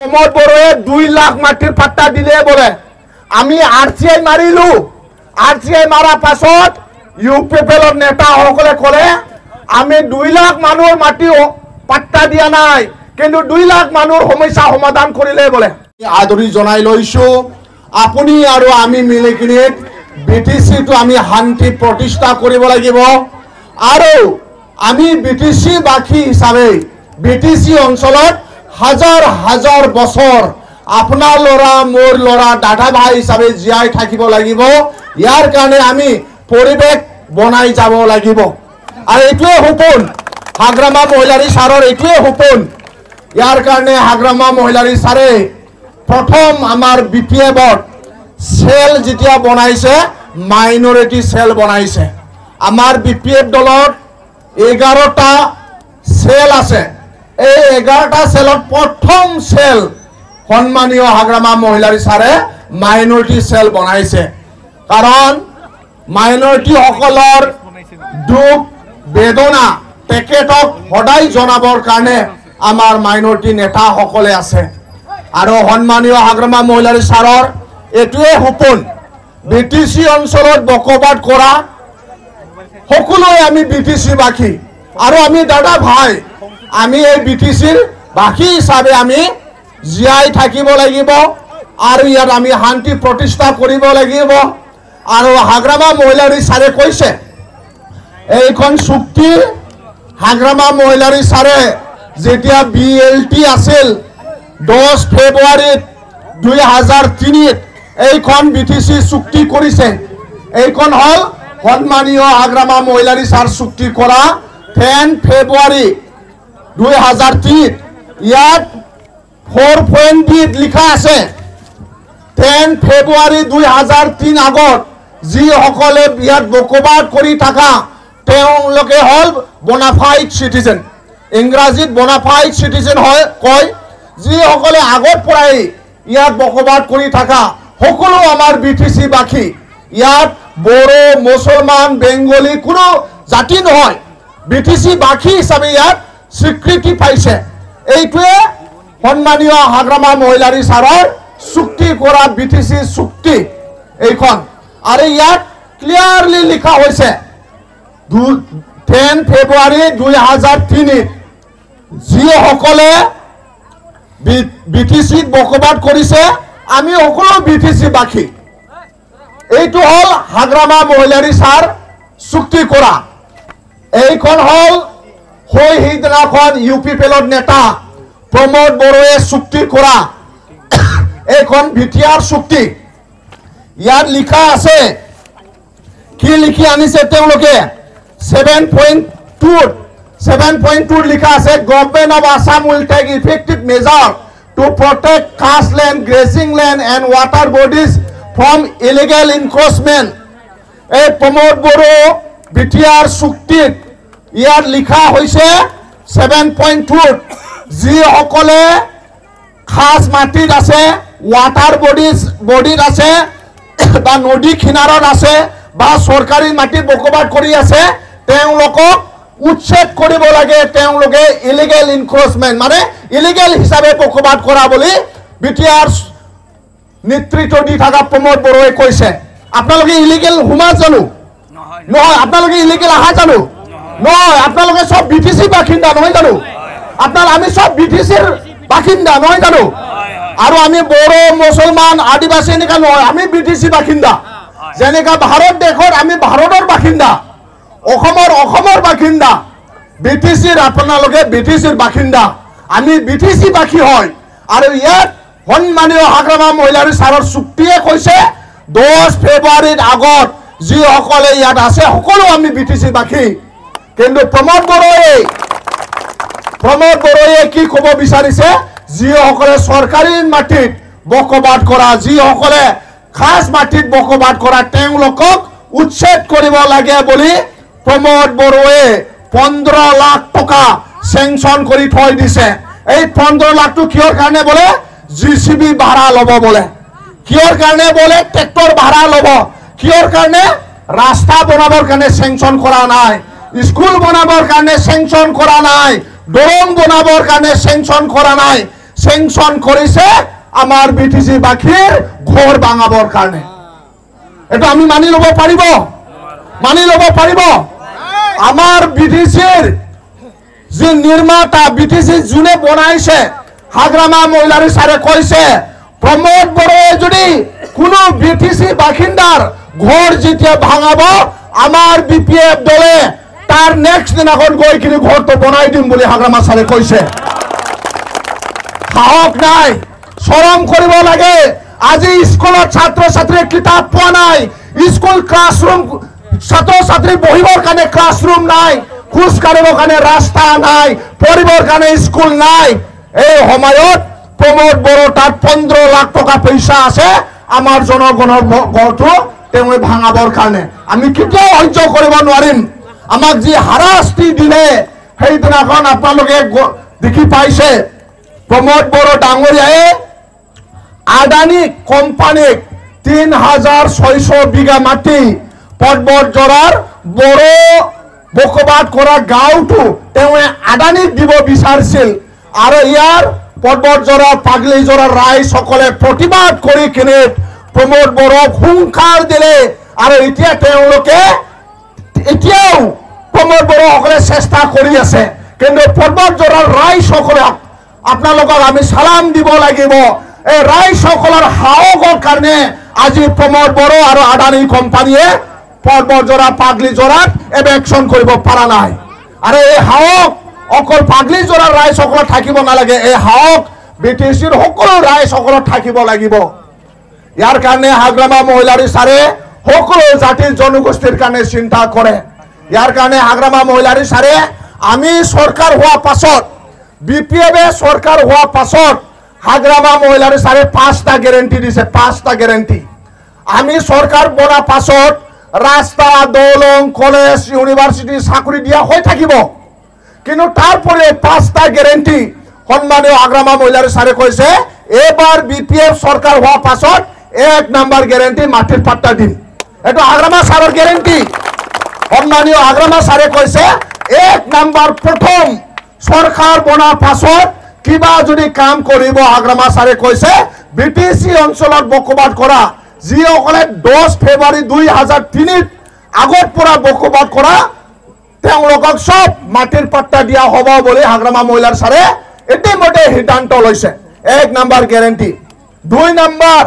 प्रमोद बड़ोए 2 लाख माटिर पाट्टा दिले बोले आमी आरसीआई मारिलु आरसीआई मारा पाছত यूपीएफएलर नेता हकले कले आमी 2 लाख मानुर माटी पाट्टा दिया नाई किन्तु 2 लाख मानुर समस्या समाधान करिले बोले आदरी जनाई लइसु आपुनी आरो आमी मिले किने बीटीसी तो आमी शांति प्रतिष्ठा करिब লাগিব आरो आमी बीटीसी बाखी हिसाबे बीटीसी अंचलत हजार हजार बছৰ আপনাৰ লৰা মোৰ লৰা দাদা ভাই হিসাবে জিয়াই থাকিব লাগিব ইয়ার কারণে আমি পরিবেশ বনাই যাব লাগিব আর এটুয়ে হুপন হাগ্রামা মহিলারি সারর এটুয়ে হুপন ইয়ার কারণে হাগ্রামা মহিলারি সারে প্রথম আমার বিপিএফত সেল যেতিয়া বনাইছে মাইনরিটি সেল বনাইছে আমার বিপিএফ দলত 11টা সেল আছে এই 11টা সেলত প্রথম সেল সম্মানীয় হাগ্রামা মহিলারি সারে মাইনরিটি সেল বনাইছে কারণ মাইনরিটি সকলৰ দুখ বেদনা তেখেতক সদায় জনাবৰ কাৰণে আমাৰ মাইনৰিটি নেতা সকলে আছে আৰু সম্মানীয় হাগ্ৰামা মহিলাৰি সাৰৰ এটুয়ে হুপন বিটিসি অঞ্চলত বকবাদ কৰা সকলোৱে আমি বিটিসি বাখী আৰু আমি দাদা ভাই আমি এই বিটিসিৰ বাখী হিচাপে আমি জিয়াই থাকিব লাগিব আৰু ইয়াত আমি শান্তি প্ৰতিষ্ঠা কৰিব লাগিব আৰু হাগ্ৰামা মহিলাৰি সাৰে কৈছে এইখন চুক্তি হাগ্ৰামা মহিলাৰি সাৰে যেতিয়া বিএলটি আছিল 10 ফেব্ৰুৱাৰী 2003 এইখন বিটিসি চুক্তি কৰিছে এইখন হল সম্মানীয় হাগ্ৰামা মহিলাৰি সাৰ চুক্তি কৰা 10 ফেব্ৰুৱাৰী 2003 ইয়াত 4.b লিখা আছে 10 ফেব্ৰুৱাৰী 2003 আগত যি সকলে ইয়াত বকবাদ কৰি থাকা তেওঁলোকে হল বোনাফাইড সিটিজেন ইংৰাজীত বোনাফাইড সিটিজেন হয় কয় যি সকলে আগত পৰাই ইয়াত বকবাদ কৰি থাকা সকলো আমাৰ বিটিসি বাখী ইয়াত বড়ো মুছলমান বেঙ্গলী কোনো জাতি নহয় বিটিসি বাখী হিচাপে ইয়াত স্বীকৃতি পাইছে এইটোৱে সম্মানীয় হাগ্ৰামা মহিলাৰি সাৰৰ চুক্তি কৰা বিটিসি চুক্তি এইখন আৰু ইয়াত ক্লিয়াৰলি লিখা হৈছে 10 ফেব্ৰুৱাৰী 2003 যি সকলে বিটিসি বকবাদ কৰিছে আমি সকলো বিটিসি বাখী এইটো হল হাগ্ৰামা মহিলাৰি সাৰ চুক্তি কৰা এইখন হল সেইদিনাখন ইউপিএফএলৰ নেতা प्रमोद बड़ोए चुक्ति करा এইখন ভিটিয়াৰ চুক্তি ইয়াত লিখা আছে কি লিখি আনিছে তেওঁলোকে 7.2 লিখা আছে government of Assam will take effective measure to protect caste land grazing land and water bodies from illegal encroachment এই প্রমোদ বড়ো ভিটিয়াৰ চুক্তিত ইয়াত লিখা হৈছে 7.2 যি সকলে খাস মাটিত আছে ওয়াটার বডিত আছে বা নদী কিনাৰত আছে বা সৰকাৰি মাটি বকবাদ কৰি আছে তেওঁলোকক উচ্ছেদ কৰিব লাগে তেওঁলোকে ইলিগেল ইনক্ৰোচমেন্ট মানে ইলিগেল হিসাবে বকবাদ কৰা বুলি বিটিআর নেতৃত্ব দি থাকা প্রমোদ বড়োয়ে কৈছে আপোনালোকে ইলিগেল হুমা জানো নহয় আপোনালোকে ইলিগেল আহা জানো নহয় আপোনালোকে সব বিটিসি বাসিন্দা নহয় জানো আপনার আমি সব বিটিসির বাসিন্দা নহয় জানো আৰু আমি বড়ো মুছলমান আদিবাসী এনেকা নহয় আমি বিটিসি বাসিন্দা যেনেকা ভাৰত দেশৰ আমি ভাৰতৰ বাসিন্দা অসমৰ বাসিন্দা বিটিসিৰ আপোনালোকে বিটিসিৰ বাসিন্দা আমি বিটিসি বাসী হয় আৰু ইয়াত সম্মানীয় হাগ্ৰামা মহিলাৰি সাৰৰ চুক্তিয়ে কৈছে 10 ফেব্ৰুৱাৰীৰ আগত যি সকলে ইয়াত আছে সকলো আমি বিটিসি বাসী কিন্তু প্রমোদ বড়োয়ে কি কব বিচাৰিছে যি সকলে সৰকাৰি মাটিত বকবাদ কৰা যি সকলে খাস মাটিত বকবাদ কৰা তেওঁলোকক উচ্ছেদ কৰিব লাগে বুলি প্ৰমোদ বড়োয়ে 15 লাখ টকা স্যাংশন কৰি থৈ দিছে এই 15 লাখ কিহৰ কাৰণে বলে জিসিবি ভাড়া লব বলে কিহৰ কাৰণে বলে ট্ৰেক্টৰ ভাড়া লব কিহৰ কাৰণে ৰাস্তা বনাবৰ কাৰণে স্যাংশন কৰা নাই স্কুল বনাবৰ কাৰণে স্যাংশন কৰা নাই দৰং বনাবৰ কাৰণে স্যাংশন কৰা নাই চেংচন কৰিছে আমাৰ বিটিসি বাসীৰ ঘৰ ভাঙাবৰ কাৰণে এটা আমি মানি লব পাৰিব আমাৰ বিটিসিৰ যে নিৰ্মাতা বিটিসি জুনে বনাইছে হাগ্ৰামা মহিলাৰী সাৰে কৈছে প্ৰমোদ বড়োৱে যদি কোনো বিটিসি বাসিন্দাৰ ঘৰ যেতিয়া ভাঙাব আমাৰ বিপিএফ দলে তাৰ নেক্সট দিনাখন গৈ কিনে ঘৰটো বনাই দিম বুলি হাগ্ৰামা সাৰে কৈছে সাহস নাই শৰম কৰিব লাগে আজি স্কুলত ছাত্ৰ ছাত্ৰী কিতাপ পোৱা নাই স্কুল ক্লাছৰুম ছাত্ৰ ছাত্ৰী বহিবৰ কাৰণে ক্লাছৰুম নাই খোজ কাঢ়িবৰ কাৰণে ৰাস্তা নাই পঢ়িবৰ কাৰণে স্কুল নাই এই সময়ত প্ৰমোদ বড়ো তাত 15 লাখ টকা পইচা আছে আমাৰ জনগণৰ ঘৰটো তেওঁ ভাঙাবৰ কাৰণে আমি কেতিয়াও সহ্য কৰিব নোৱাৰিম আমাক যি হাৰাশাস্তি দিলে সেইদিনাখন আপোনালোকে দেখি পাইছে প্ৰমোদ বড়ো ডাঙৰীয়াই আদানী কোম্পানীক 3600 বিঘা মাটি পৰ্বতজৰাৰ বড়ো বসবাস কৰা গাঁওটো তেওঁ আদানীক দিব বিচাৰিছিল আৰু ইয়াৰ পৰ্বতজৰা পাগলীজৰা ৰাইজসকলে প্ৰতিবাদ কৰি কিনে প্ৰমোদ বড়োক হুংকাৰ দিলে আৰু এতিয়া তেওঁলোকে এতিয়াও প্ৰমোদ বড়োসকলে চেষ্টা কৰি আছে কিন্তু পৰ্বতজৰাৰ ৰাইজসকলক আপোনালোকক আমি সালাম দিব লাগিব এই ৰাইজসকলৰ সাহসৰ কাৰণে আজি প্ৰমোদ বড়ো আৰু আদানী কোম্পানীয়ে পৰ্বতজৰা পাগলীজৰাত এভেকশ্যন কৰিব পৰা নাই আৰু এই সাহস অকল পাগলীজৰাৰ ৰাইজসকলৰ থাকিব নালাগে এই সাহস বিটিসিৰ সকলো ৰাইজসকলৰ থাকিব লাগিব ইয়াৰ কাৰণে হাগ্ৰামা মহিলাৰী সাৰে সকলো জাতিৰ জনগোষ্ঠীৰ কাৰণে চিন্তা কৰে ইয়াৰ কাৰণে হাগ্ৰামা মহিলাৰী সাৰে আমি চৰকাৰ হোৱা পাছত বিপিএফে চৰকাৰ হোৱা পাছত হাগ্ৰামা মহিলাৰী সাৰে 5টা গ্যাৰান্টি দিছে 5টা গ্যাৰান্টি আমি চৰকাৰ বনা পাছত ৰাস্তা দলং কলেজ ইউনিভাৰ্সিটি চাকৰি দিয়া হৈ থাকিব কিন্তু তাৰপৰে 5টা গ্যাৰান্টি সম্মানীয় হাগ্ৰামা মহিলাৰী সাৰে কৈছে এবাৰ বিপিএফ সৰকাৰ হওয়া পাছত 1 নাম্বাৰ গ্যাৰান্টি মাটিৰ পাট্টা দিন এটা হাগ্ৰামা সাৰৰ গ্যাৰান্টি সম্মানীয় হাগ্ৰামা সাৰে কৈছে 1 নাম্বাৰ প্ৰথম সৰকাৰ বনা পাছত কিবা যদি কাম কৰিব হাগ্ৰামা সাৰে কৈছে বিটিসি অঞ্চলত বসবাস কৰা যিসকলে 10 ফেব্ৰুৱাৰী 2003 আগত পৰা বসবাস কৰা তেওঁলোকক সব মাটিৰ পাট্টা দিয়া হ'ব বুলি হাগ্ৰামা মহিলাৰ সাৰে ইতিমধ্যে সিদ্ধান্ত লৈছে 1 নাম্বাৰ গ্যাৰান্টি 2 নাম্বাৰ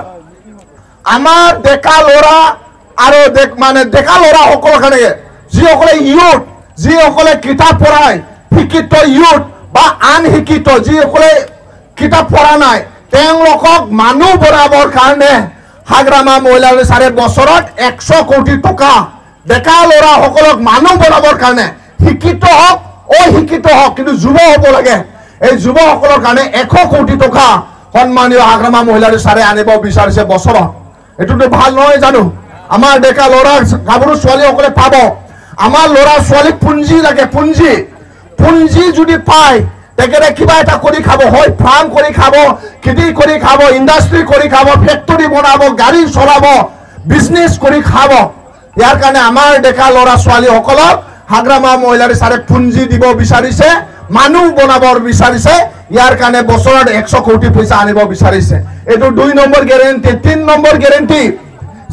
আমাৰ ডেকা লৰা আৰু ডেকা লৰা সকলৰ কাৰণে যিসকলে ইউথ যিসকলে কিতাপ পঢ়ায় শিক্ষিত ইউথ বা আনশিক্ষিত যিসকলে কিতাপ পঢ়া নাই তেওঁলোকক মানুহ বনাবৰ কাৰণে হাগ্ৰামা মহিলাৰী সাৰে বছৰত 100 কোটি টকা ডেকা লৰা সকলক মানুহ বনাবৰ কাৰণে শিক্ষিত হওক অশিক্ষিত হওক কিন্তু যুৱ হ'ব লাগে এই যুৱসকলৰ কাৰণে 100 কোটি টকা সম্মানীয় হাগ্ৰামা মহিলাৰী সাৰে আনিব বিচাৰিছে বছৰত এটোটো ভাল নহয় জানো আমাৰ ডেকা লৰা গাভৰু ছোৱালীসকলে পাব আমাৰ লৰা ছোৱালীক পুঞ্জি লাগে পুঞ্জি যদি পায় তেখেতে কিবা এটা কৰি খাব হয় ফাৰ্ম কৰি খাব খেতি কৰি খাব ইণ্ডাষ্ট্ৰি কৰি খাব ফেক্টৰী বনাব গাড়ী চলাব বিজনেছ কৰি খাব ইয়াৰ কাৰণে আমাৰ ডেকা লৰা ছোৱালীসকলক হাগ্ৰামা মহিলাৰী সাৰে পুঞ্জি দিব বিচাৰিছে মানুহ বনাবৰ বিচাৰিছে ইয়াৰ কাৰণে বছৰত 100 কোটি পইচা আনিব বিচাৰিছে এটো 2 নম্বৰ গ্যাৰান্টি 3 নম্বৰ গ্যাৰান্টি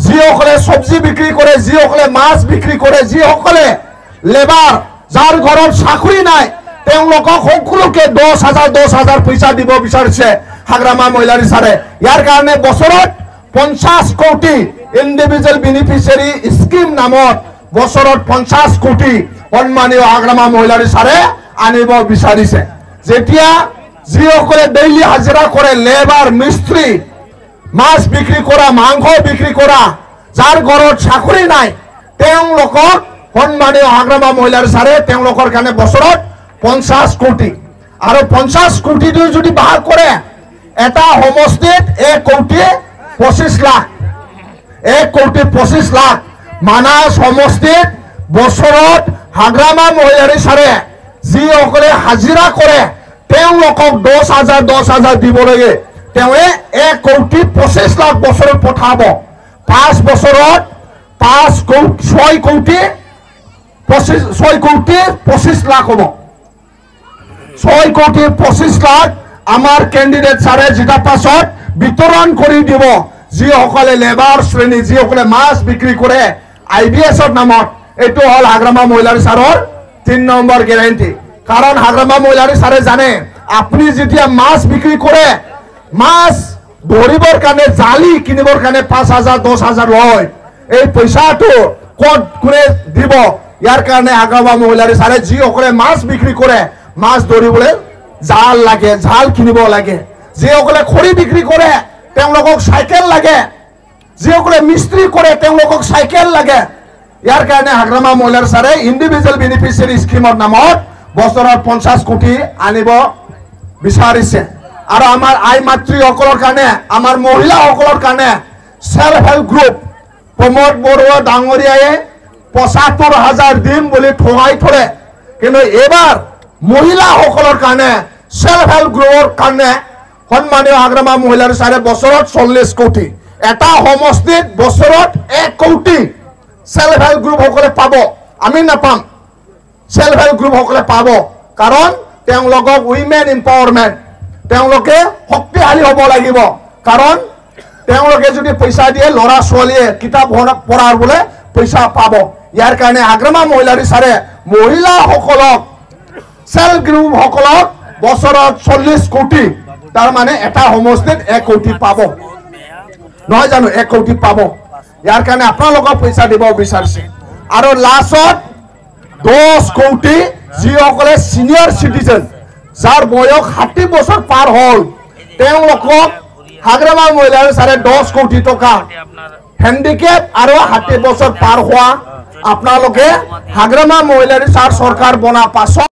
যিসকলে সবজি বিক্ৰী কৰে যিসকলে মাছ বিক্ৰী কৰে যিসকলে লেবাৰ যাৰ ঘৰত চাকৰি নাই তেওঁলোকক সকলোকে 10,000 পইচা দিব বিচাৰিছে হাগ্ৰামা মহিলাৰী সাৰে ইয়াৰ কাৰণে বছৰত 50 কোটি ইন্ডিভিজুয়াল বেনিফিচিয়াৰি স্কিম নামত বছৰত 50 কোটি সম্মানীয় হাগ্ৰামা মহিলাৰী সাৰে আনিব বিচাৰিছে যেতিয়া যিসকলে ডেইলি হাজিৰা কৰে লেবাৰ মিস্ত্ৰী মাছ বিক্ৰী কৰা মাংস বিক্ৰী কৰা যাৰ ঘৰত চাকৰি নাই তেওঁলোকক সম্মানীয় হাগ্ৰামা মহিলাৰী সাৰে তেওঁলোকৰ কাৰণে বছৰত 50 কোটি আৰু 50 কোটি যদি ভাগ কৰে এটা সমষ্টিত 1 কোটি 25 লাখ 1 কোটি 25 লাখ মানাস সমষ্টিত বছৰত হাগ্ৰামা মহিলাৰী সাৰে যিসকলে হাজিৰা কৰে তেওঁলোকক 10,000 দিব লাগে তেওঁ 1 কোটি 25 লাখ বছৰত পঠাব 5 বছৰত 6 কোটি 25 লাখ হ'ব 6 কোটি 25 লাখ আমাৰ কেণ্ডিডেট ছাৰে যেটা পাছত বিতৰণ কৰি দিব যিসকলে লেবাৰ শ্ৰেণী যিসকলে মাছ বিক্ৰী কৰে IBSৰ নামত এইটো হল হাগ্ৰামা মহিলাৰী ছাৰৰ 3 নম্বৰ গ্যাৰান্টি কাৰণ হাগ্ৰামা মহিলাৰী ছাৰে জানে আপুনি যেতিয়া মাছ বিক্ৰী কৰে মাছ ধৰিবৰ কাৰণে জালি কিনিবৰ কাৰণে 5,000 10,000 লয় এই পইচাটো কোট কোনে দিব ইয়াৰ কাৰণে হাগ্ৰামা মহিলাৰী ছাৰে যিসকলে মাছ বিক্ৰী কৰে মাছ ধৰিবলৈ জাল লাগে জাল কিনিব লাগে যিসকলে খৰি বিক্ৰী কৰে তেওঁলোকক সাইকেল লাগে যিসকলে মিস্ত্ৰী কৰে তেওঁলোকক সাইকেল লাগে ইয়াৰ কাৰণে হাগ্ৰামা মহিলাৰী ছাৰে ইন্ডিভিজুৱেল বেনিফিচিয়াৰী স্কিমৰ নামত বছৰত 50 কোটি আনিব বিচাৰিছে আৰু আমাৰ আই মাতৃসকলৰ কাৰণে আমাৰ মহিলাসকলৰ কাৰণে self help group Pramod Barua ডাঙৰীয়ায়ে ৭৫,০০০ দিন বুলি ঠগাই থলে কিন্তু এবাৰ মহিলাসকলৰ কাৰণে সেলফ হেল্প গ্ৰুপৰ কাৰণে সন্মানীয় হাগ্ৰামা মহিলাৰী ছাৰে বছৰত 40 কোটি এটা সমষ্টিত বছৰত 1 কোটি সেলফ হেল্প গ্ৰুপ সকলে পাব আমি নাপাম সেলফ হেল্প গ্ৰুপ সকলে পাব কাৰণ তেওঁলোকক উইমেন এম্পাৱাৰমেন্ট তেওঁলোকে শক্তিশালী হ'ব লাগিব কাৰণ তেওঁলোকে যদি পইচা দিয়ে লৰা ছোৱালীয়ে কিতাপ পঢ়াৰ বলে পইচা পাব ইয়াৰ কাৰণে হাগ্ৰামা মহিলাৰী ছাৰে মহিলাসকলক সেলফ গ্ৰুপ সকলক বছৰত 40 কোটি তাৰ মানে এটা সমষ্টিত 1 কোটি পাব নহয় জানো 1 কোটি পাব ইয়াৰ কাৰণে আপোনালোকক পইচা দিব বিচাৰিছে আৰু লাষ্টত 10 কোটি যিসকলে সিনিয়ৰ সিটিজেন যাৰ বয়স 60 বছৰ পাৰ হল তেওঁলোকক হাগ্ৰামা মহিলাৰী ছাৰে 10 কোটি টকা হ্যান্ডিক্যাপ আৰু 60 বছৰ পাৰ হোৱা আপোনালোকে হাগ্ৰামা মহিলাৰী ছাৰ চৰকাৰ বনা পাছত